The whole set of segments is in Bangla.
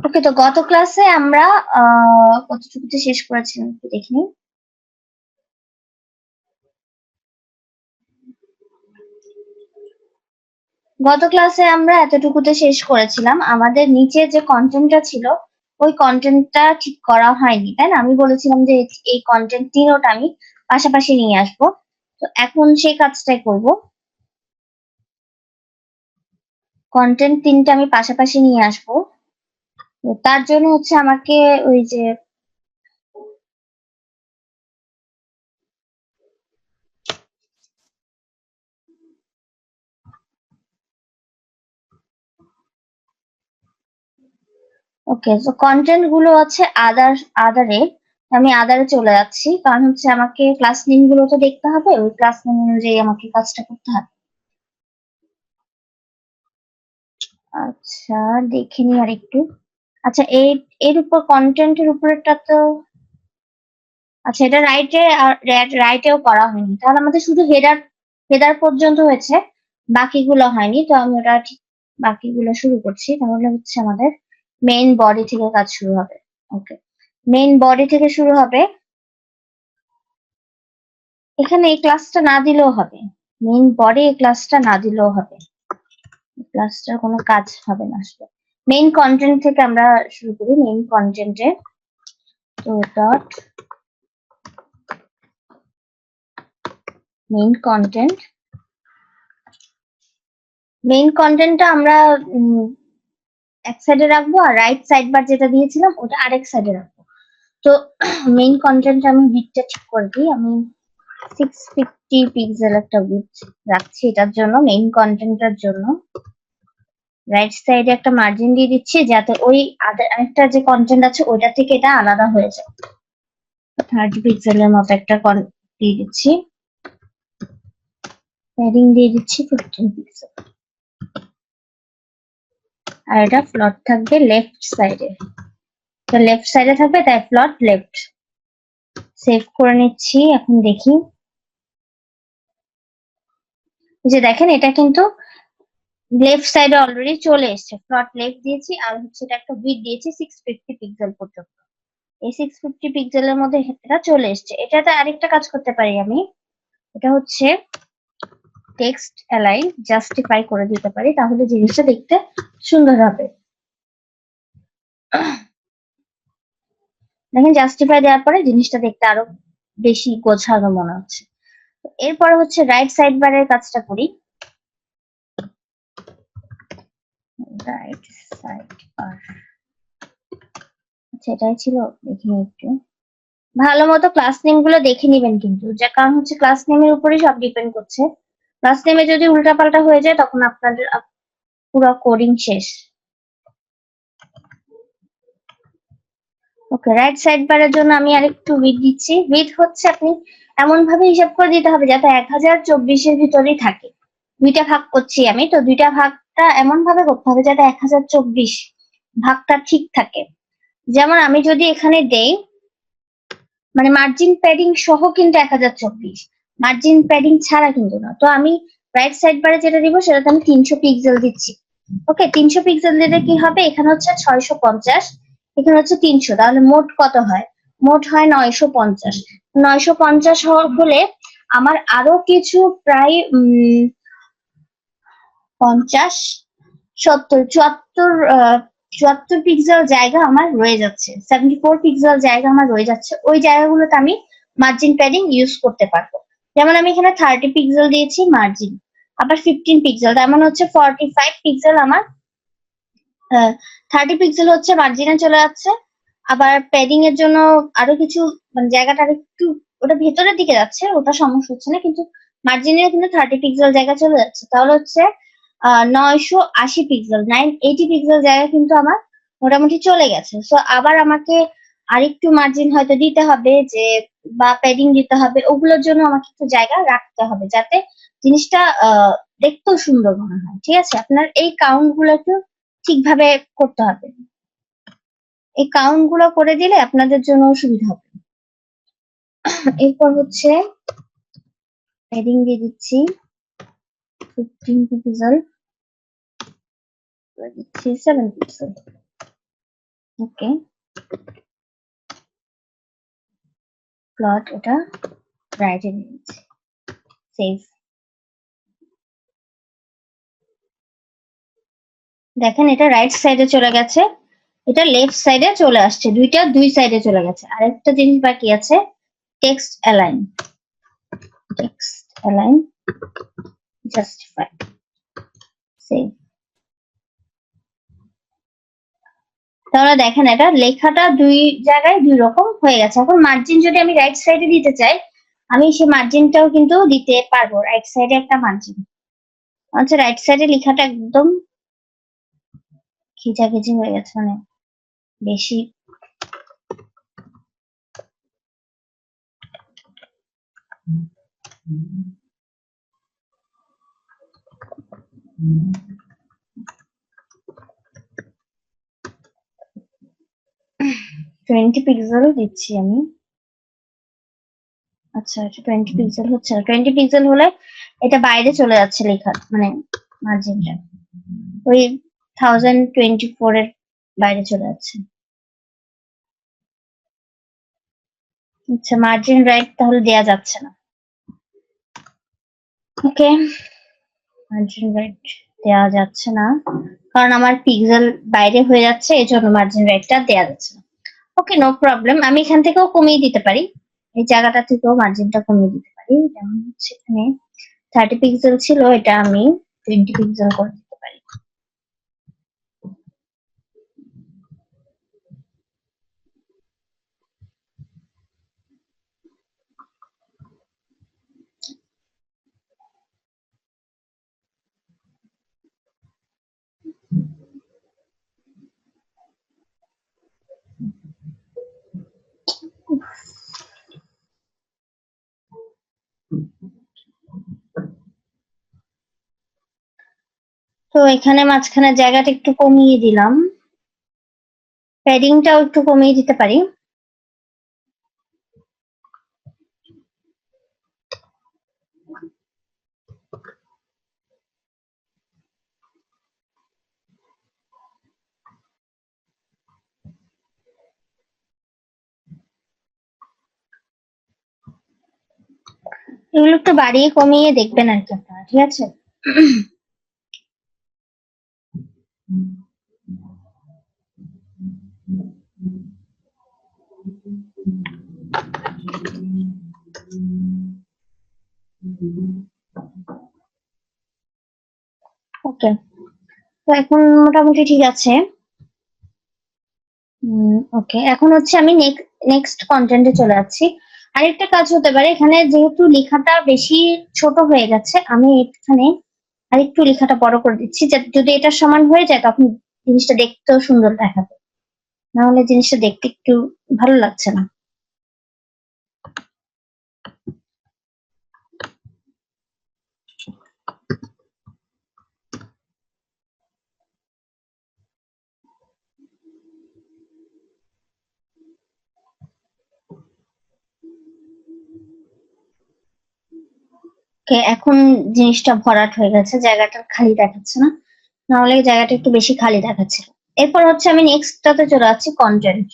ওকে, তো গত ক্লাসে আমরা কতটুকুতে শেষ করেছিলাম একটু দেখে নিই। গত ক্লাসে আমরা এতটুকুতে শেষ করেছিলাম, আমাদের নিচে যে কন্টেন্টটা ছিল ওই কন্টেন্টটা ঠিক করা হয়নি, তাই না? আমি বলেছিলাম যে এই কন্টেন্ট তিনোটা আমি পাশাপাশি নিয়ে আসবো। তো এখন সেই কাজটাই করব। কন্টেন্ট তিনটা আমি পাশাপাশি নিয়ে আসবো। তো তার জন্য হচ্ছে আমাকে ওই যে ওকে, তো কন্টেন্ট গুলো আছে আদারে। আমি আদারে চলে যাচ্ছি, কারণ হচ্ছে আমাকে ক্লাস নেম গুলো তো দেখতে হবে, ওই ক্লাস নেম অনুযায়ী আমাকে কাজটা করতে হবে। আচ্ছা, দেখে নি আর একটু। আচ্ছা, এর উপর কন্টেন্টের উপরেরটা তো আচ্ছা, এটা রাইটেও করা হয়নি, তাহলে আমাদের শুধু হেডার পর্যন্ত হয়েছে, বাকিগুলো হয়নি। তো আমি ওটা ঠিক বাকিগুলো শুরু করছি। তাহলে হচ্ছে আমাদের মেইন বডি থেকে কাজ শুরু হবে। ওকে, মেইন বডি থেকে শুরু হবে। এখানে এই ক্লাসটা না দিলেও হবে, মেইন বডি এই ক্লাসটা না দিলেও হবে, ক্লাসটার কোনো কাজ হবে না আসলে। মেইন কন্টেন্ট থেকে আমরা শুরু করি। মেইন কন্টেন্টে তো ডট মেইন কন্টেন্ট, মেইন কন্টেন্টটা আমরা এক সাইডে রাখবো, আর রাইট সাইড বার যেটা দিয়েছিলাম ওটা আরেক সাইডে রাখবো। তো মেইন কন্টেন্ট আমি বিটটা ঠিক করে দিই। আমি 650 পিক্সেল একটা বিট রাখছি এটার জন্য, মেইন কন্টেন্টের জন্য। রাইট সাইডে একটা মার্জিন দিয়ে দিচ্ছি, যাতে ওই আরেকটা যে কন্টেন্ট আছে ওইটা থেকে এটা আলাদা হয়ে যায়। 30 পিক্সেলের মতো একটা দিয়ে দিচ্ছি। প্যাডিং দিয়ে দিচ্ছি 15 পিক্সেল। আর এটা ফ্লট থাকবে লেফট সাইডে, তো লেফট সাইডে থাকবে, তাই ফ্লট লেফট। সেভ করে নিচ্ছি। এখন দেখি, যে দেখেন এটা কিন্তু লেফট সাইডে অলরেডি চলে এসেছে। ফ্লট লেফট দিয়েছি, আর হচ্ছে এটা একটা উইডথ দিয়েছি 650 পিক্সেল পর্যন্ত। এই 650 পিক্সেলের মধ্যে এটা চলে এসেছে। এটাতে আরেকটা কাজ করতে পারি আমি, এটা হচ্ছে টেক্সট অ্যালাইন জাস্টিফাই করে দিতে পারি, তাহলে জিনিসটা দেখতে সুন্দর হবে। দেখেন, জাস্টিফাই দেওয়ার পরে জিনিসটা দেখতে আরো বেশি গোছানো মনে হচ্ছে। এরপরে হচ্ছে রাইট সাইড বারের কাজটা করি। রাইট সাইড বার, আচ্ছা এটাই ছিল। দেখি একটু ভালো মতো ক্লাস নেম গুলো দেখে নিবেন কিন্তু, যা কারণ হচ্ছে ক্লাস নেমের উপরেই সব ডিপেন্ড করছে। ক্লাস নেমে যদি উল্টাপাল্টা হয়ে যায় তখন আপনাদের পুরো কোডিং শেষ। ওকে, রাইট সাইড বারের জন্য আমি আরেকটু উইডথ দিচ্ছি। উইডথ হচ্ছে আপনি এমন ভাবে হিসাব করে দিতে হবে যাতে 1024 এর ভিতরেই থাকে। দুইটা ভাগ করছি আমি, তো দুইটা ভাগটা এমন ভাবে করতে হবে যাতে 1024 ভাগটা ঠিক থাকে। যেমন আমি যদি এখানে দেই, মানে মার্জিন প্যাডিং সহ কিন্তু 1024, মার্জিন প্যাডিং ছাড়া কিন্তু না। তো আমি রাইট সাইড বারে যেটা দিব সেটাতে আমি 300 পিক্সেল দিচ্ছি। ওকে, 300 পিক্সেল দিলে কি হবে, এখানে হচ্ছে 650, এখানে হচ্ছে 300, তাহলে মোট কত হয়? মোট হয় 950। 950 হলে আমার আরো কিছু প্রায় 50, 70, 74 পিক্সেল জায়গা আমার রয়ে যাচ্ছে, 74 পিক্সেল জায়গা আমার রয়ে যাচ্ছে। ওই জায়গাগুলোতে আমি মার্জিন প্যাডিং ইউজ করতে পারবো। যেমন আমি এখানে 30 পিক্সেল দিয়েছি মার্জিন, আবার 15 পিক্সেল, তার মানে হচ্ছে 45 পিক্সেল আমার 30 পিক্সেল হচ্ছে মার্জিনে চলে যাচ্ছে। আবার প্যাডিং এর জন্য আরো কিছু, মানে জায়গাটা আর একটু ওটা ভেতরের দিকে যাচ্ছে, ওটা সমস্যা হচ্ছে না, কিন্তু মার্জিনে কিন্তু 30 পিক্সেল জায়গা চলে যাচ্ছে। তাহলে হচ্ছে 980 পিক্সেল, 980 পিক্সেল জায়গা কিন্তু আমার মোটামুটি চলে গেছে। সো আবার আমাকে আরেকটু মার্জিন হয়তো দিতে হবে, যে বা প্যাডিং দিতে হবে, ওগুলোর জন্য আমাকে একটু জায়গা রাখতে হবে যাতে জিনিসটা দেখতেও সুন্দর মনে হয়। ঠিক আছে, আপনার এই কাউন্ট গুলো একটু ঠিকভাবে করতে হবে। এই কাউন্ট গুলো করে দিলে আপনাদের জন্য সুবিধা হবে। এরপর হচ্ছে প্যাডিং দিয়ে দিচ্ছি 15 পিক্সেল, দিচ্ছি 7 পিক্সেল। ওকে, প্লট এটা রাইটে নিয়েছি, সেভ। দেখেন এটা রাইট সাইডে চলে গেছে, এটা লেফট সাইডে চলে আসছে, দুইটা দুই সাইডে চলে গেছে। আরেকটা জিনিস বাকি আছে, text align, text align, justify, save. তাহলে দেখেন এটা লেখাটা দুই জায়গায় দুই রকম হয়ে গেছে। এখন মার্জিন যদি আমি রাইট সাইডে দিতে চাই, আমি সেই মার্জিনটাও কিন্তু দিতে পারবো। রাইট সাইডে একটা মার্জিন, আচ্ছা রাইট সাইডে লেখাটা একদম খিচাখিচি হয়ে গেছে, মানে বেশি। টোয়েন্টি পিক্সেল দিচ্ছি আমি। আচ্ছা এটা 20 পিক্সেল হচ্ছে না, 20 পিক্সেল হলে এটা বাইরে চলে যাচ্ছে লেখার, মানে মার্জিনটা ওই 1024 এর বাইরে চলে যাচ্ছে। আচ্ছা মার্জিন রাইট তাহলে দেয়া যাচ্ছে না। ওকে, মার্জিন রাইট দেওয়া যাচ্ছে না কারণ আমার পিক্সেল বাইরে হয়ে যাচ্ছে, এই জন্য মার্জিন রাইটটা দেওয়া যাচ্ছে না। ওকে নো প্রবলেম, আমি এখান থেকেও কমিয়ে দিতে পারি, এই জায়গাটা থেকেও মার্জিনটা কমিয়ে দিতে পারি। যেমন হচ্ছে এখানে 30 পিক্সেল ছিল, এটা আমি 20 পিক্সেল করে দিতে পারি। তো এখানে মাঝখানে জায়গাটা একটু কমিয়ে দিলাম, প্যাডিংটাও একটু কমিয়ে দিতে পারি। এগুলো একটু বাড়িয়ে কমিয়ে দেখবেন আর কি আপনারা, ঠিক আছে? ওকে, তো এখন মোটামুটি ঠিক আছে। ওকে, এখন হচ্ছে আমি নেক্সট কন্টেন্টে চলে যাচ্ছি। আরেকটা কাজ হতে পারে, এখানে যেহেতু লেখাটা বেশি ছোট হয়ে গেছে, আমি এখানে আরেকটু লেখাটা বড় করে দিচ্ছি, যাতে যদি এটা সমান হয়ে যায় তখন জিনিসটা দেখতেও সুন্দর দেখাবে, না হলে জিনিসটা দেখতে একটু ভালো লাগছে না। ওকে, এখন জিনিসটা ভরাট হয়ে গেছে, জায়গাটা খালি দেখাচ্ছে না, নাহলে জায়গাটা একটু বেশি খালি দেখাচ্ছে। এরপর হচ্ছে আমি নেক্সটটাতে চলে যাচ্ছি, কন্টেন্ট।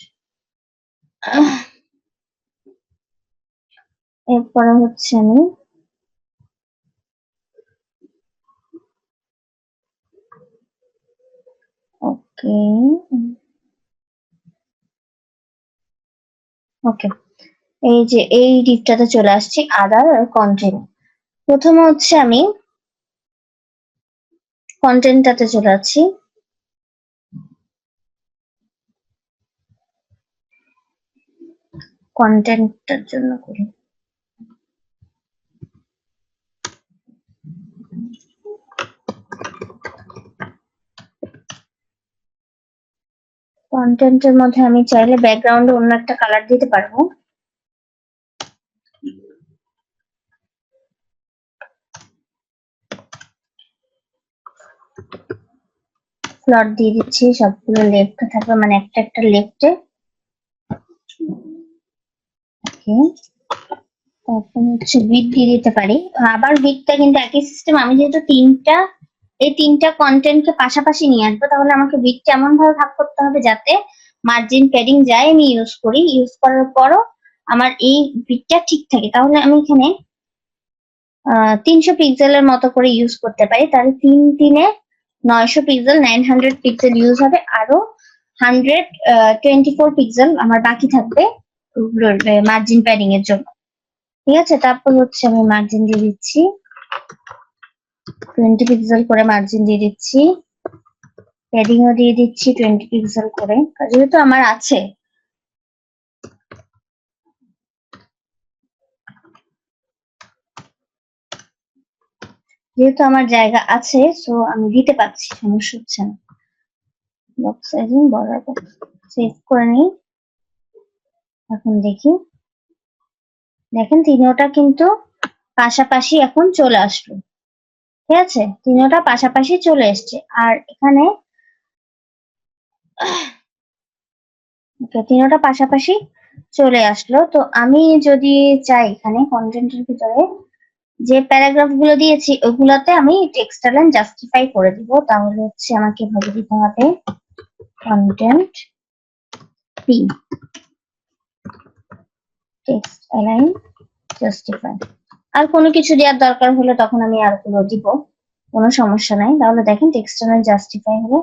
এরপরে হচ্ছে আমি ওকে ওকে এই যে এই ডিপটাতে চলে আসছি, আদার আর কন্টেন্ট। প্রথমে হচ্ছে আমি কন্টেন্টটাতে চলে যাচ্ছি, কন্টেন্টটার জন্য করি কন্টেন্টের মধ্যে আমি চাইলে ব্যাকগ্রাউন্ডে অন্য একটা কালার দিতে পারবো। প্লট দিয়ে দিচ্ছি, সবগুলো লেফটে থাকবে, মানে একটা একটা লেফটে। ওকে, তারপর হচ্ছে উইড দিয়ে দিতে পারি, আবার উইডটা কিন্তু একই সিস্টেম। আমি যেহেতু এই তিনটা কন্টেন্টকে পাশাপাশি নিয়ে আসবো, তাহলে আমাকে উইডটা এমন ভাবে ভাগ করতে হবে যাতে মার্জিন প্যাডিং যাই আমি ইউজ করি, ইউজ করার পরও আমার এই বিটটা ঠিক থাকে, তাহলে আমি এখানে 300 পিক্সেলের মতো করে ইউজ করতে পারি। তাহলে 3×3 = 900 পিক্সেল, 900 পিক্সেল ইউজ হবে, আরো 124 পিক্সেল আমার বাকি থাকবে মার্জিন প্যাডিং এর জন্য। ঠিক আছে, তারপর হচ্ছে আমি মার্জিন দিয়ে দিচ্ছি, 20 পিক্সেল করে মার্জিন দিয়ে দিচ্ছি, প্যাডিংও দিয়ে দিচ্ছি 20 পিক্সেল করে, যেহেতু আমার আছে। যেহেতু আমার জায়গা আছে, সো আমি দিতে পারছি, সমস্যা হচ্ছে না। Box sizing border box save করে নিই। এখন দেখি, দেখেন তিনোটা কিন্তু পাশাপাশি এখন চলে আসলো। ঠিক আছে, তিনোটা পাশাপাশি চলে এসছে। আর এখানে তিনোটা পাশাপাশি চলে আসলো। তো আমি যদি চাই এখানে কন্টেন্টের ভিতরে যে প্যারাগ্রাফ গুলো দিয়েছি ওগুলাতে আমি টেক্সট অ্যালাইন জাস্টিফাই করে দিব। তাহলে হচ্ছে আমাকে ভাবে দিতে হবে content P text align justify. আর কোনো কিছু দেওয়ার দরকার হলে তখন আমি আর গুলো দিব, কোনো সমস্যা নাই। তাহলে দেখেন টেক্সট অ্যালাইন জাস্টিফাই হলে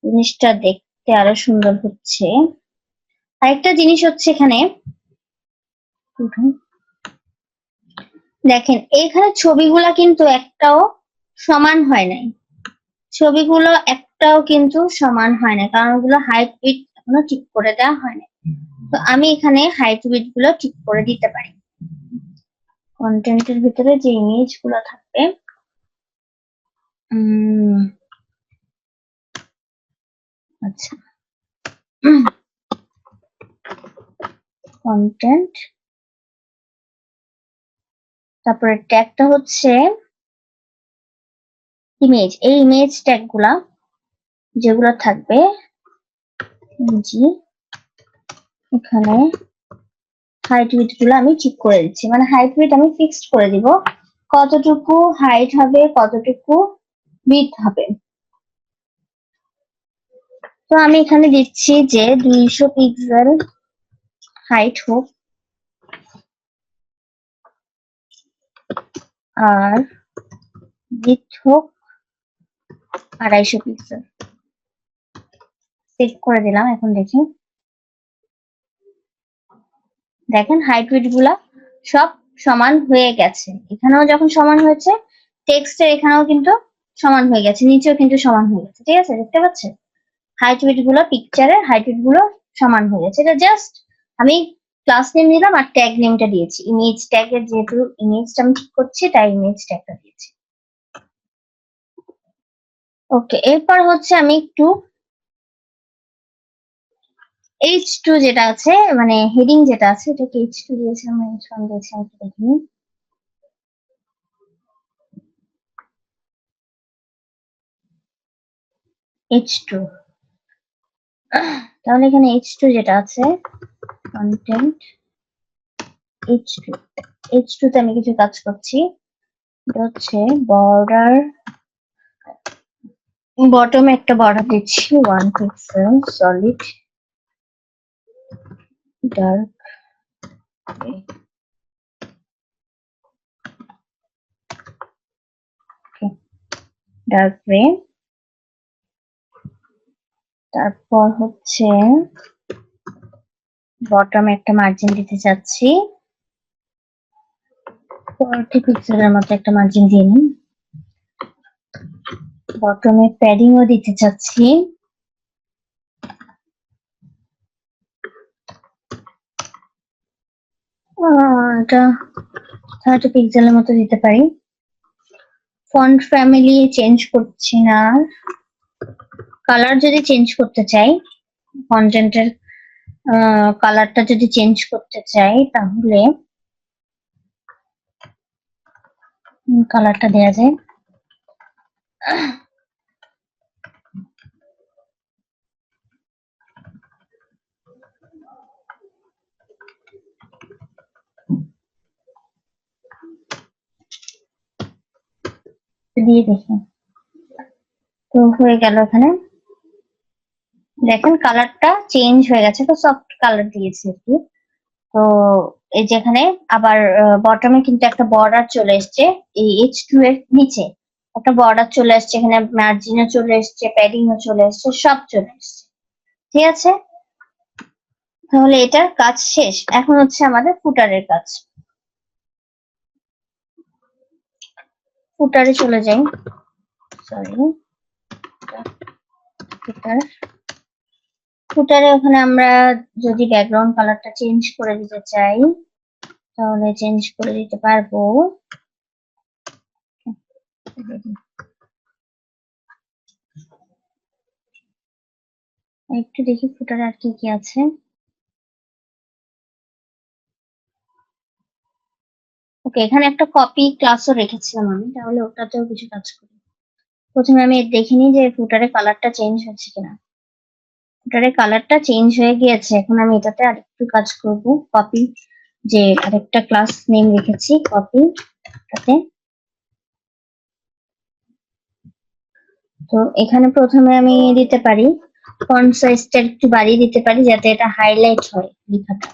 জিনিসটা দেখতে আরো সুন্দর হচ্ছে। আরেকটা জিনিস হচ্ছে এখানে দেখেন, এখানে ছবিগুলা কিন্তু একটাও সমান হয় নাই, ছবিগুলো একটাও কিন্তু সমান হয় না, কারণ ওগুলো হাইট উইডথ এখনো ঠিক করে দেওয়া হয় না। তো আমি এখানে হাইট উইডথ গুলো ঠিক করে দিতে পারি। কন্টেন্টের ভিতরে যে ইমেজ গুলো থাকবে, আচ্ছা, কন্টেন্ট, তারপরে ট্যাগটা হচ্ছে ইমেজ। এই ইমেজ ট্যাগ গুলা যেগুলো থাকবে, জি এখানে হাইট উইডথ গুলো আমি ঠিক করে দিচ্ছি, মানে হাইট উইডথ আমি ফিক্সড করে দিব, কতটুকু হাইট হবে কতটুকু উইডথ হবে। তো আমি এখানে দিচ্ছি যে 200 পিক্সেল হাইট হোক আর উইডথ হোক 250 পিক্সেল। সেভ করে দিলাম। এখন দেখি, দেখেন হাইট উইডথ গুলা সব সমান হয়ে গেছে। এখানেও যখন সমান হয়েছে, টেক্সটের এখানেও কিন্তু সমান হয়ে গেছে, নিচেও কিন্তু সমান হয়ে গেছে। ঠিক আছে, দেখতে পাচ্ছেন হাইট উইডথ গুলো, পিকচারের হাইট উইডথ গুলো সমান হয়ে গেছে। এটা জাস্ট আমি ক্লাস নেম দিলাম আর ট্যাগ নেমটা দিয়েছি। ইমেজ ট্যাগের যেহেতু ইমেজটা আমি ঠিক করছি, তাই ইমেজ ট্যাগটা দিয়েছি। ওকে, এরপর হচ্ছে আমি একটু H2 যেটা আছে, মানে হেডিং যেটা আছে, এটাকে H2 দিয়েছি, আমরা H1 দিয়েছি, আমি একটু দেখিনি। H2, তাহলে এখানে H2 যেটা আছে, কন্টেন্ট H2, H2 তে আমি কিছু কাজ করছি। এটা হচ্ছে বর্ডার, বটমে একটা বর্ডার দিচ্ছি 1 pixel solid dark dark grey. তারপর হচ্ছে বটমে একটা মার্জিন দিতে চাচ্ছি, 40 পিক্সেলের মতো একটা মার্জিন দিয়ে নিই। বটমে প্যাডিংও দিতে চাচ্ছি, এটা 30 পিক্সেলের মতো দিতে পারি। ফন্ট ফ্যামিলি চেঞ্জ করছি না। কালার যদি চেঞ্জ করতে চাই, কন্টেন্টের কালারটা যদি চেঞ্জ করতে চাই, তাহলে কালারটা দেয়া যায়। দিয়ে দেখি, তো হয়ে গেল এখানে দেখেন কালারটা চেঞ্জ হয়ে গেছে, তো সফট কালার দিয়েছে আর কি। তো এই যেখানে আবার বটমে কিন্তু একটা বর্ডার চলে এসছে, এই H2 এর নিচে একটা বর্ডার চলে আসছে, এখানে মার্জিনও চলে এসছে, প্যাডিংও চলে এসছে, সব চলে এসছে। ঠিক আছে, তাহলে এটার কাজ শেষ। এখন হচ্ছে আমাদের ফুটারের কাজ। ফুটারে চলে যাই, সরি, ফুটার। ফুটারে ওখানে আমরা যদি ব্যাকগ্রাউন্ড কালারটা চেঞ্জ করে দিতে চাই তাহলে চেঞ্জ করে দিতে পারবো। একটু দেখি ফুটারে আর কি কি আছে। ওকে, এখানে একটা কপি ক্লাসও রেখেছিলাম আমি, তাহলে ওটাতেও কিছু কাজ করি। প্রথমে আমি দেখে নিই যে ফুটারে কালারটা চেঞ্জ হচ্ছে কিনা। ফুটারে কালারটা চেঞ্জ হয়ে গিয়েছে, এখন আমি এটাতে আরেকটু কাজ করব। কপি, যে আরেকটা ক্লাস নেম রেখেছি কপি, তাতে। তো এখানে প্রথমে আমি দিতে পারি ফন্ট সাইজটা একটু বাড়িয়ে দিতে পারি যাতে এটা হাইলাইট হয় লেখাটা।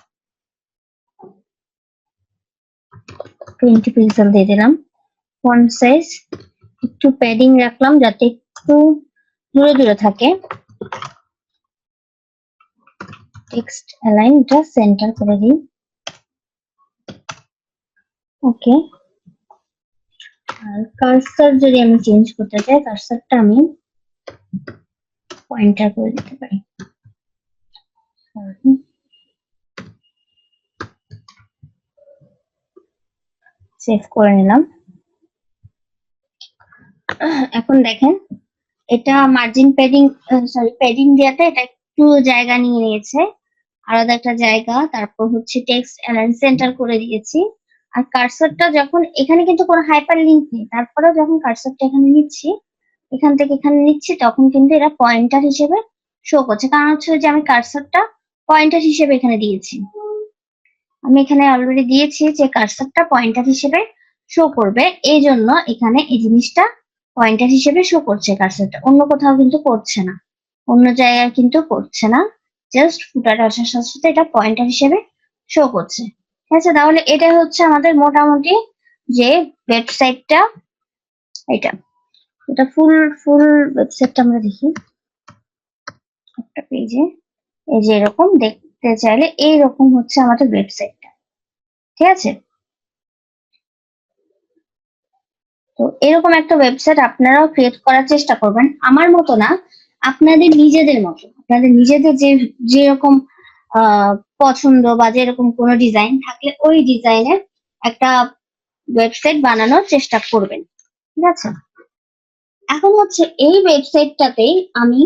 20 পিক্সেল দিয়ে দিলাম। ফন্ট সাইজ একটু প্যাডিং রাখলাম যাতে একটু দূরে দূরে থাকে। টেক্সট অ্যালাইন, এটা সেন্টার করে দিই। ওকে, আর কার্সর যদি আমি চেঞ্জ করতে চাই, কার্সরটা আমি পয়েন্টার করে দিতে পারি। সেভ করে নিলাম। এখন দেখেন এটা মার্জিন প্যাডিং, সরি প্যাডিং দেওয়াটা এটা একটু জায়গা নিয়ে নিয়েছে, আলাদা একটা জায়গা। তারপর হচ্ছে টেক্সট অ্যালাইন সেন্টার করে দিয়েছি। আর কার্সরটা যখন এখানে কিন্তু কোনো হাইপার লিঙ্ক নেই, তারপরেও যখন কার্সরটা এখানে নিচ্ছি, এখান থেকে এখানে নিচ্ছি, তখন কিন্তু এটা পয়েন্টার হিসেবে শো করছে। কারণ হচ্ছে যে আমি কার্সরটা পয়েন্টার হিসেবে এখানে দিয়েছি। আমি এখানে অলরেডি দিয়েছি যে কার্সরটা পয়েন্টার হিসেবে শো করবে, এই জন্য এখানে এই জিনিসটা পয়েন্টার হিসেবে শো করছে কার্সরটা, অন্য কোথাও কিন্তু করছে না, অন্য জায়গায় কিন্তু করছে না। জাস্ট ফুটার আসার সাথে সাথে এটা পয়েন্টার হিসেবে শো করছে। ঠিক আছে, তাহলে এটা হচ্ছে আমাদের মোটামুটি যে ওয়েবসাইটটা, এটা এটা ফুল ফুল ওয়েবসাইটটা আমরা দেখি একটা পেজে। এই যে এরকম দেখতে চাইলে এইরকম হচ্ছে আমাদের ওয়েবসাইটটা। ঠিক আছে, তো এরকম একটা ওয়েবসাইট আপনারাও ক্রিয়েট করার চেষ্টা করবেন, আমার মতো না, আপনাদের নিজেদের মতো, আপনাদের নিজেদের যে যেরকম আহ পছন্দ বা যেরকম কোনো ডিজাইন থাকলে ওই ডিজাইনের একটা ওয়েবসাইট বানানোর চেষ্টা করবেন। ঠিক আছে, এখন হচ্ছে এই ওয়েবসাইটটাতেই আমি,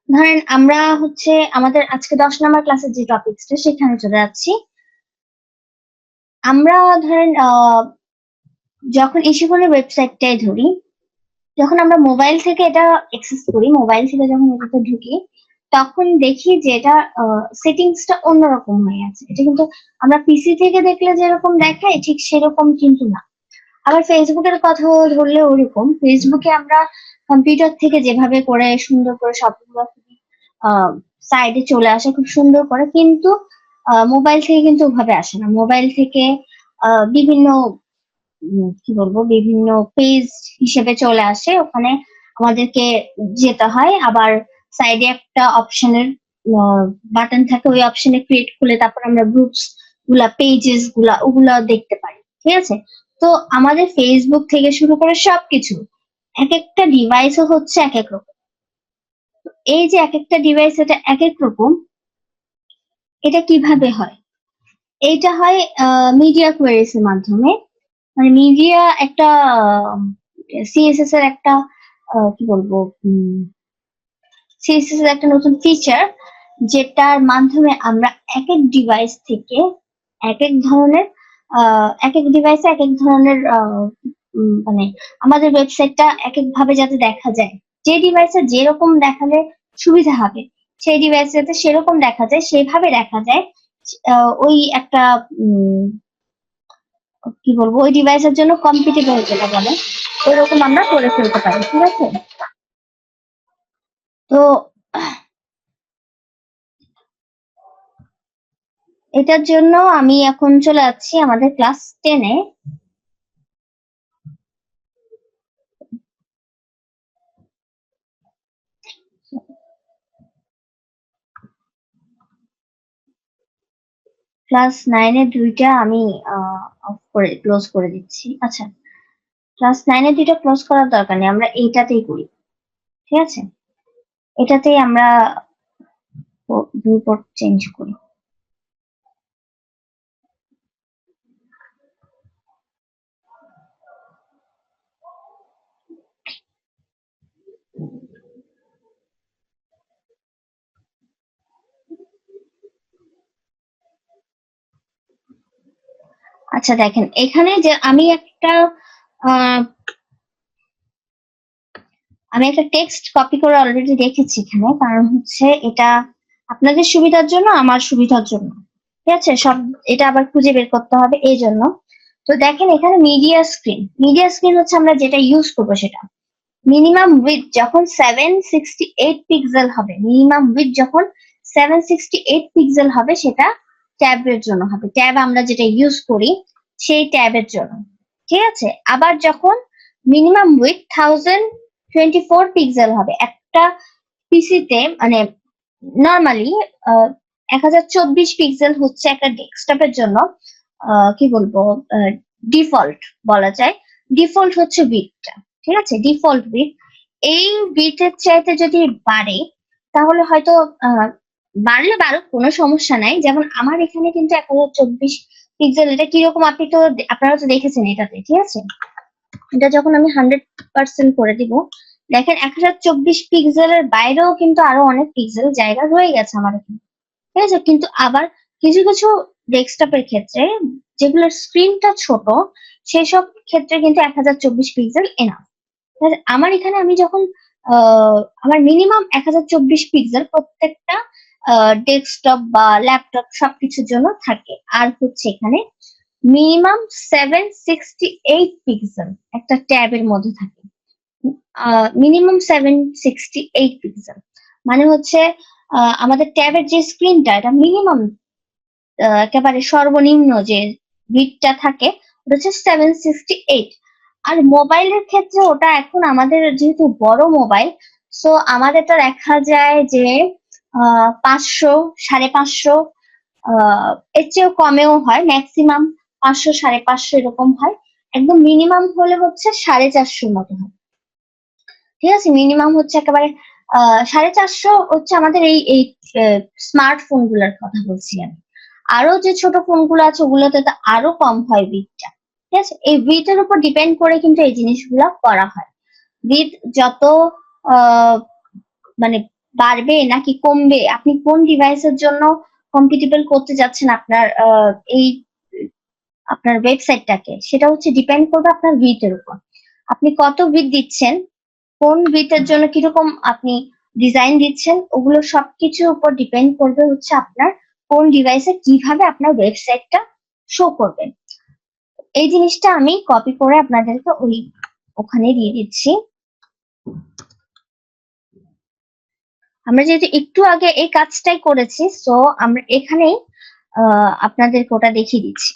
ধরেন আমরা হচ্ছে আমাদের আজকে 10 নম্বর ক্লাসের যে টপিকসটা সেখানে চলে যাচ্ছি। আমরা ধরেন যখন ইস্যুগুলো ওয়েবসাইটটাই ধরি, যখন আমরা মোবাইল থেকে এটা অ্যাক্সেস করি, মোবাইল থেকে যখন এটাতে ঢুকি, তখন দেখি যে এটা সেটিংসটা অন্যরকম হয়ে আছে। এটা কিন্তু আমরা পিসি থেকে দেখলে যেরকম দেখায় ঠিক সেরকম কিন্তু না। আবার ফেসবুকের কথা ধরলে ওরকম, ফেসবুকে আমরা কম্পিউটার থেকে যেভাবে করে সুন্দর করে সবগুলো সাইডে চলে আসে খুব সুন্দর করে, কিন্তু মোবাইল থেকে কিন্তু ওভাবে আসে না। মোবাইল থেকে বিভিন্ন কি বলবো, বিভিন্ন পেজ হিসেবে চলে আসে, ওখানে আমাদেরকে যেতে হয়। আবার সাইডে একটা অপশনের বাটন থাকে, ওই অপশনে ক্রিয়েট করলে তারপর আমরা গ্রুপস গুলা, পেজেস গুলা, ওগুলা দেখতে পারি। ঠিক আছে, তো আমাদের ফেসবুক থেকে শুরু করে সবকিছু এক একটা ডিভাইসও হচ্ছে এক এক রকম। এই যে এক একটা ডিভাইস এটা এক এক রকম, এটা কিভাবে হয়? এইটা হয় মিডিয়া কোয়েরিজ এর মাধ্যমে। মানে মিডিয়া একটা সিএসএস এর একটা কি বলবো, সিএসএস এর একটা নতুন ফিচার, যেটার মাধ্যমে আমরা এক এক ডিভাইস থেকে এক এক ধরনের এক এক ডিভাইসে এক এক ধরনের মানে আমাদের ওয়েবসাইটটা এক এক ভাবে যাতে দেখা যায়, যে ডিভাইসে যেরকম দেখালে সুবিধা হবে সেই ডিভাইসে যাতে সেরকম দেখা যায়, সেভাবে দেখা যায়। ওই একটা কি বলবো, ওই ডিভাইসের জন্য কম্পিটেবল যেটা বলে, ওইরকম আমরা করে ফেলতে পারি। ঠিক আছে, তো এটার জন্য আমি এখন চলে যাচ্ছি আমাদের ক্লাস 10-এ। ক্লাস 9-এর দুইটা আমি অফ করে ক্লোজ করে দিচ্ছি। আচ্ছা, ক্লাস 9-এর দুইটা ক্লোজ করার দরকার নেই, আমরা এইটাতেই করি। ঠিক আছে, এটাতেই আমরা ভিউপোর্ট চেঞ্জ করি। আচ্ছা দেখেন, এখানে যে আমি একটা টেক্সট কপি করে অলরেডি রেখেছি এখানে, কারণ হচ্ছে এটা আপনাদের সুবিধার জন্য, আমার সুবিধার জন্য। ঠিক আছে, সব এটা আবার খুঁজে বের করতে হবে এই জন্য। তো দেখেন এখানে মিডিয়া স্ক্রিন হচ্ছে আমরা যেটা ইউজ করবো সেটা মিনিমাম উইথ যখন 768 পিক্সেল হবে, মিনিমাম উইথ যখন 768 পিক্সেল হবে সেটা ট্যাবের জন্য হবে, ট্যাব আমরা যেটা ইউজ করি সেই ট্যাবের জন্য। ঠিক আছে, আবার যখন মিনিমাম উইথ 1024 পিক্সেল হবে একটা পিসিতে, মানে নর্মালি 1024 পিক্সেল হচ্ছে একটা ডেস্কটপের জন্য কি বলবো, ডিফল্ট বলা যায়। ডিফল্ট হচ্ছে উইথটা। ঠিক আছে, ডিফল্ট উইথ। এই উইথের চাইতে যদি বাড়ে তাহলে হয়তো বাড়লে বাড়ুক, কোনো সমস্যা নাই। যেমন আমার এখানে কিন্তু 1024 পিক্সেল, এটা কিরকম আপনি তো আপনারা তো দেখেছেন এটাতে। ঠিক আছে, এটা যখন আমি 100% করে দিব, দেখেন 1024 পিক্সেলের বাইরেও কিন্তু আরো অনেক পিক্সেল জায়গা রয়ে গেছে আমার এখানে। ঠিক আছে, কিন্তু আবার কিছু কিছু ডেস্কটপের ক্ষেত্রে যেগুলোর স্ক্রিনটা ছোট সেসব ক্ষেত্রে কিন্তু 1024 পিক্সেল এনাফ। আমার এখানে আমি যখন আমার মিনিমাম 1024 পিক্সেল প্রত্যেকটা ডেস্কটপ বা ল্যাপটপ সবকিছুর জন্য থাকে। আর হচ্ছে এখানে মিনিমাম 768 পিক্সেল একটা ট্যাবের মধ্যে থাকে, মিনিমাম 768 পিক্সেল। মানে হচ্ছে আমাদের ট্যাবের যে স্ক্রিনটা এটা মিনিমাম একেবারে সর্বনিম্ন যে বিটটা থাকে ওটা হচ্ছে 768। আর মোবাইলের ক্ষেত্রে ওটা এখন আমাদের যেহেতু বড় মোবাইল, সো আমাদেরটা দেখা যায় যে 500, 550, এর চেয়েও কমেও হয়, ম্যাক্সিমাম 500, 550 এরকম হয়। একদম মিনিমাম হলে হচ্ছে 450 মতো হয়। ঠিক আছে, মিনিমাম হচ্ছে একেবারে 450 হচ্ছে আমাদের এই এই স্মার্টফোন গুলার কথা বলছি আমি। আরো যে ছোট ফোন গুলো আছে ওগুলোতে তো আরো কম হয় বিটটা। ঠিক আছে, এই বিটের উপর ডিপেন্ড করে কিন্তু এই জিনিসগুলো করা হয়। বিট যত আহ মানে বাড়বে নাকি কমবে, আপনি কোন ডিভাইসের জন্য কম্পিটিবল করতে যাচ্ছেন আপনার এই আপনার ওয়েবসাইটটাকে, সেটা হচ্ছে ডিপেন্ড করবে আপনার বিটের উপর। আপনি কত বিট দিচ্ছেন, কোন বিটের জন্য কিরকম আপনি ডিজাইন দিচ্ছেন, ওগুলো সবকিছুর উপর ডিপেন্ড করবে হচ্ছে আপনার কোন ডিভাইসে কিভাবে আপনার ওয়েবসাইটটা শো করবে। এই জিনিসটা আমি কপি করে আপনাদেরকে ওখানে দিয়ে দিচ্ছি। আমরা যেহেতু একটু আগে এই কাজটাই করেছি, সো আমরা এখানেই আপনাদেরকে ওটা দেখিয়ে দিচ্ছি,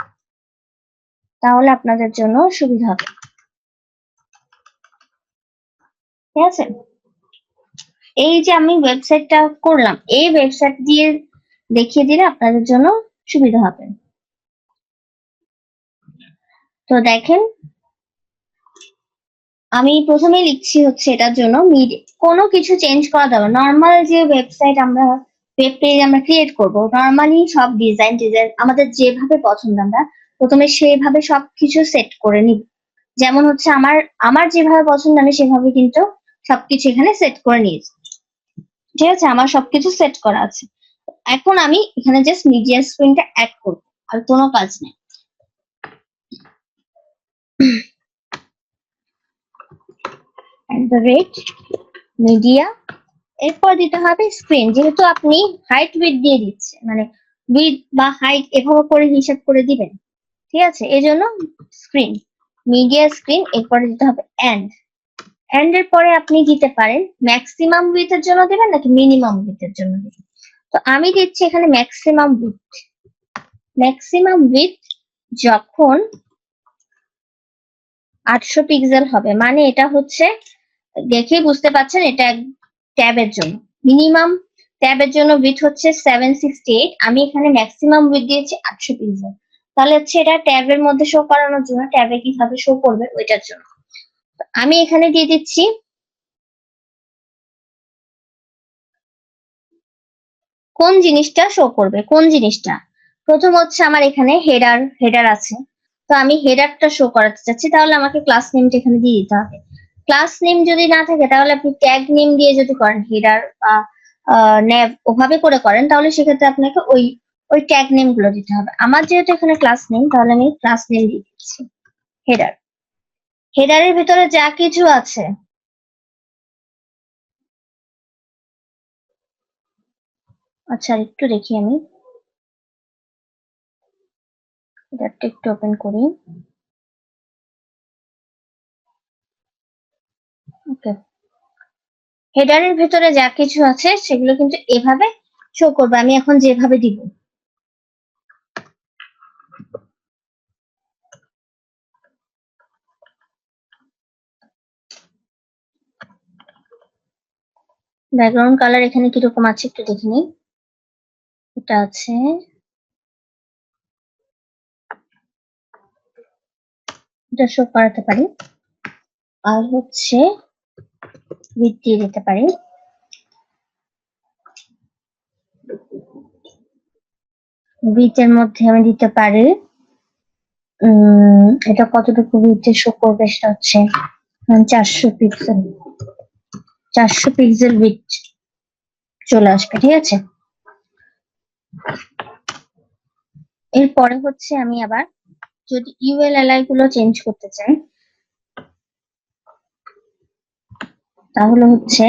তাহলে আপনাদের জন্য সুবিধা হবে। ঠিক আছে, এই যে আমি ওয়েবসাইটটা করলাম, এই ওয়েবসাইট দিয়ে দেখিয়ে দিলে আপনাদের জন্য সুবিধা হবে। তো দেখেন আমি প্রথমে লিখছি হচ্ছে এটার জন্য কোনো কিছু চেঞ্জ করা যাবে। নর্মাল যে ওয়েবসাইট আমরা ওয়েব পেজ আমরা ক্রিয়েট করব, নর্মালি সব ডিজাইন আমাদের যেভাবে পছন্দ আমরা প্রথমে সেভাবে সবকিছু সেট করে নিব। যেমন হচ্ছে আমার আমার যেভাবে পছন্দ আমি সেভাবে কিন্তু সবকিছু এখানে সেট করে নিয়েছি। ঠিক আছে, আমার সবকিছু সেট করা আছে। এখন আমি এখানে জাস্ট মিডিয়া স্ক্রিনটা অ্যাড করব, আর কোনো কাজ নেই। মিডিয়া, এরপর দিতে হবে স্ক্রিন। যেহেতু আপনি হাইট উইথ দিয়ে দিচ্ছেন, মানে উইথ বা হাইট এভাবে করে হিসাব করে দিবেন। ঠিক আছে, এই জন্য স্ক্রিন, মিডিয়া স্ক্রিন, এরপরে দিতে হবে এন্ড। এন্ড এর পরে আপনি দিতে পারেন ম্যাক্সিমাম উইথ এর জন্য দিবেন নাকি মিনিমাম উইথ এর জন্য দিবেন। তো আমি দিচ্ছি এখানে ম্যাক্সিমাম উইথ। ম্যাক্সিমাম উইথ যখন 800 পিক্সেল হবে, মানে এটা হচ্ছে দেখেই বুঝতে পাচ্ছেন এটা ট্যাবের জন্য। মিনিমাম ট্যাবের জন্য উইথ হচ্ছে 768, আমি এখানে ম্যাক্সিমাম উইথ দিয়েছি 800 পিক্সেল। তাহলে হচ্ছে এটা ট্যাবের মধ্যে শো করানোর জন্য, ট্যাবে কিভাবে শো করবে ওইটার জন্য আমি এখানে দিয়ে দিচ্ছি কোন জিনিসটা শো করবে, কোন জিনিসটা। প্রথম হচ্ছে আমার এখানে হেডার আছে, তো আমি হেডারটা শো করাতে চাচ্ছি, তাহলে আমাকে ক্লাস নেমটা এখানে দিয়ে দিতে হবে। ক্লাস নেম যদি না থাকে তাহলে আপনি ট্যাগ নেম দিয়ে যদি করেন হেডার বা নেভ ওভাবে করে করেন, তাহলে সেক্ষেত্রে আপনাকে ওই ট্যাগ নেম গুলো দিতে হবে। আমার যেহেতু এখানে ক্লাস নেম, তাহলে আমি ক্লাস নেম দিয়ে দিচ্ছি হেডার। হেডারের ভিতরে যা কিছু আছে, আচ্ছা একটু দেখি আমি হেডারটা একটু ওপেন করি। ওকে, হেডারের ভেতরে যা কিছু আছে সেগুলো কিন্তু এভাবে শো করবে, আমি এখন যেভাবে দিব। ব্যাকগ্রাউন্ড কালার এখানে কিরকম আছে একটু দেখে নিই। এটা আছে, এটা শো করাতে পারি। আর হচ্ছে উইথ দিয়ে দিতে পারি। উইথ এর মধ্যে আমি দিতে পারি এটা কতটুকু উইথে শো করবে সেটা হচ্ছে 400 পিক্সেল। 400 পিক্সেল উইথ চলে আসবে, ঠিক আছে। এরপরে হচ্ছে আমি আবার যদি ইউএলএলআই গুলো চেঞ্জ করতে চাই, তাহলে হচ্ছে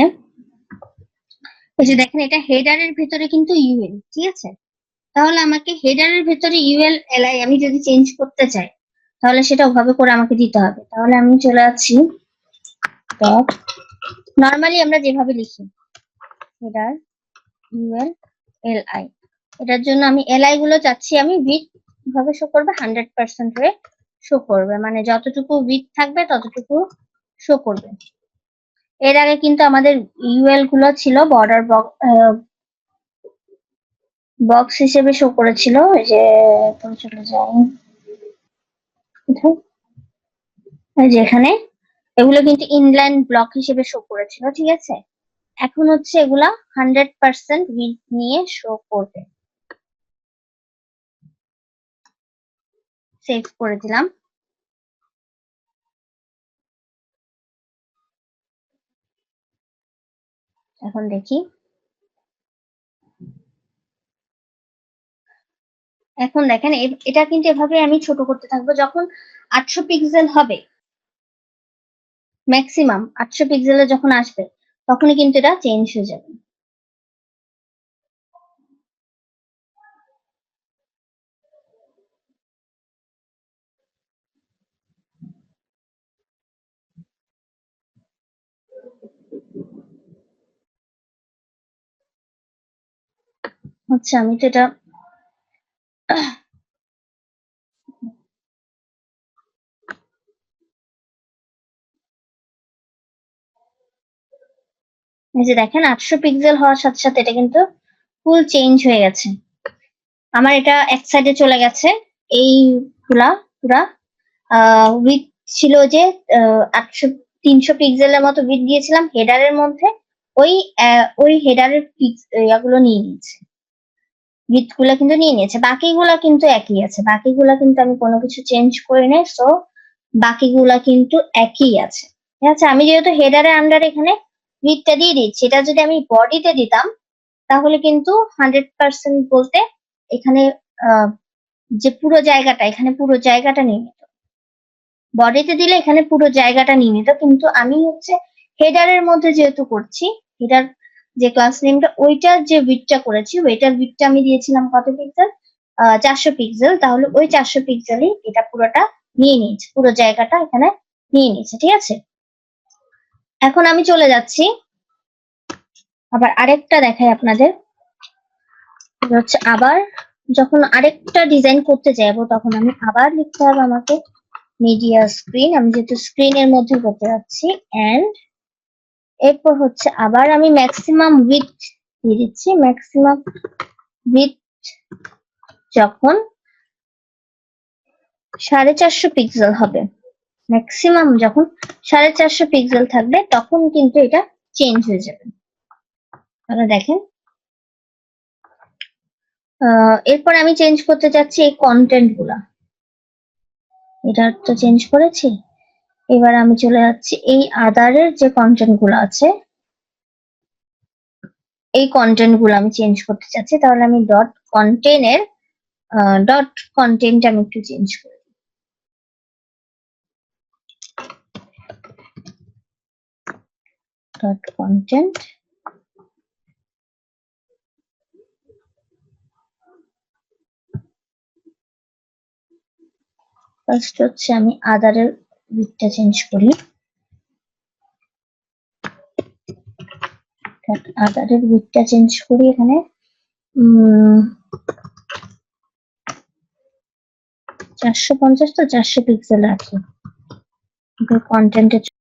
এই যে দেখেন এটা হেডারের ভিতরে কিন্তু ইউএল, ঠিক আছে। তাহলে আমাকে হেডারের ভিতরে ইউএলএলআই আমি যদি চেঞ্জ করতে চাই, তাহলে সেটা ওভাবে করে আমাকে দিতে হবে। তাহলে আমি চলে যাচ্ছি ডট, নর্মালি আমরা যেভাবে লিখি হেডার ইউএলএলআই, এটার জন্য আমি এলআই গুলো চাচ্ছি আমি উইথ কিভাবে শো করবে 100% হয়ে শো করবে, মানে যতটুকু উইথ থাকবে ততটুকু শো করবে। এর আগে কিন্তু আমাদের ইউএল গুলো ছিল বর্ডার বক্স হিসেবে শো করেছিল, এই যে চলে যাই যেখানে এগুলো কিন্তু ইনলাইন ব্লক হিসেবে শো করেছিল, ঠিক আছে। এখন হচ্ছে এগুলা 100% উইথ নিয়ে শো করবে। সেভ করে দিলাম। এখন দেখি, এখন দেখেন এটা কিন্তু এভাবে আমি ছোট করতে থাকবো। যখন 800 পিক্সেল হবে, ম্যাক্সিমাম 800 পিক্সেলে যখন আসবে, তখনই কিন্তু এটা চেঞ্জ হয়ে যাবে। আচ্ছা আমি তো এটা এই যে দেখেন 800 পিক্সেল হওয়ার সাথে সাথে এটা কিন্তু ফুল চেঞ্জ হয়ে গেছে। আমার এটা এক সাইডে চলে গেছে এই পুরা পুরা উইথ ছিল যে 800 300 পিক্সেলের মতো উইথ দিয়েছিলাম হেডারের মধ্যে, ওই ওই হেডারের ইয়াগুলো নিয়ে নিয়েছে, উইথ গুলা কিন্তু নিয়ে নিয়েছে। বাকিগুলা কিন্তু একই আছে, বাকিগুলা কিন্তু আমি কোনো কিছু চেঞ্জ করি নাই, সো বাকিগুলা কিন্তু একই আছে, ঠিক আছে। আমি যেহেতু হেডারের আন্ডার এখানে উইথটা দিয়ে দিচ্ছি, এটা যদি আমি বডিতে দিতাম তাহলে কিন্তু 100% বলতে এখানে যে পুরো জায়গাটা, এখানে পুরো জায়গাটা নিয়ে নিত। বডিতে দিলে এখানে পুরো জায়গাটা নিয়ে নিত, কিন্তু আমি হচ্ছে হেডারের মধ্যে যেহেতু করছি, হেডার যে ক্লাস নেমটা ওইটার যে উইডথটা করেছি, ওইটার উইডথটা আমি দিয়েছিলাম কত পিক্সেল, 400 পিক্সেল। তাহলে ওই 400 পিক্সেলই এটা পুরোটা নিয়ে নিয়েছে, পুরো জায়গাটা এখানে নিয়ে নিয়েছে, ঠিক আছে। এখন আমি চলে যাচ্ছি আবার আরেকটা দেখাই আপনাদের। হচ্ছে আবার যখন আরেকটা ডিজাইন করতে যাবো তখন আমি আবার লিখতে হবে আমাকে মিডিয়া স্ক্রিন, আমি যেহেতু স্ক্রিনের মধ্যে করতে যাচ্ছি। এন্ড এরপর হচ্ছে আবার আমি ম্যাক্সিমাম উইডথ দিয়ে দিচ্ছি। ম্যাক্সিমাম উইডথ যখন 450 পিক্সেল হবে, ম্যাক্সিমাম যখন 450 পিক্সেল থাকবে তখন কিন্তু এটা চেঞ্জ হয়ে যাবে। তাহলে দেখেন এরপর আমি চেঞ্জ করতে চাচ্ছি এই কন্টেন্ট গুলা। এটা তো চেঞ্জ করেছি, এবার আমি চলে যাচ্ছি এই আদারের যে কন্টেন্ট গুলো আছে এই কন্টেন্ট গুলো আমি চেঞ্জ করতে চাচ্ছি। তাহলে আমি ডট কন্টেন্টের ডট কন্টেন্ট আমি একটু চেঞ্জ করি। ডট কন্টেন্ট ফার্স্ট হচ্ছে আমি আদারের উইডথটা চেঞ্জ করি। আদারের উইডথটা চেঞ্জ করি এখানে 450 তো 400 পিক্সেল রাখি। কন্টেন্টের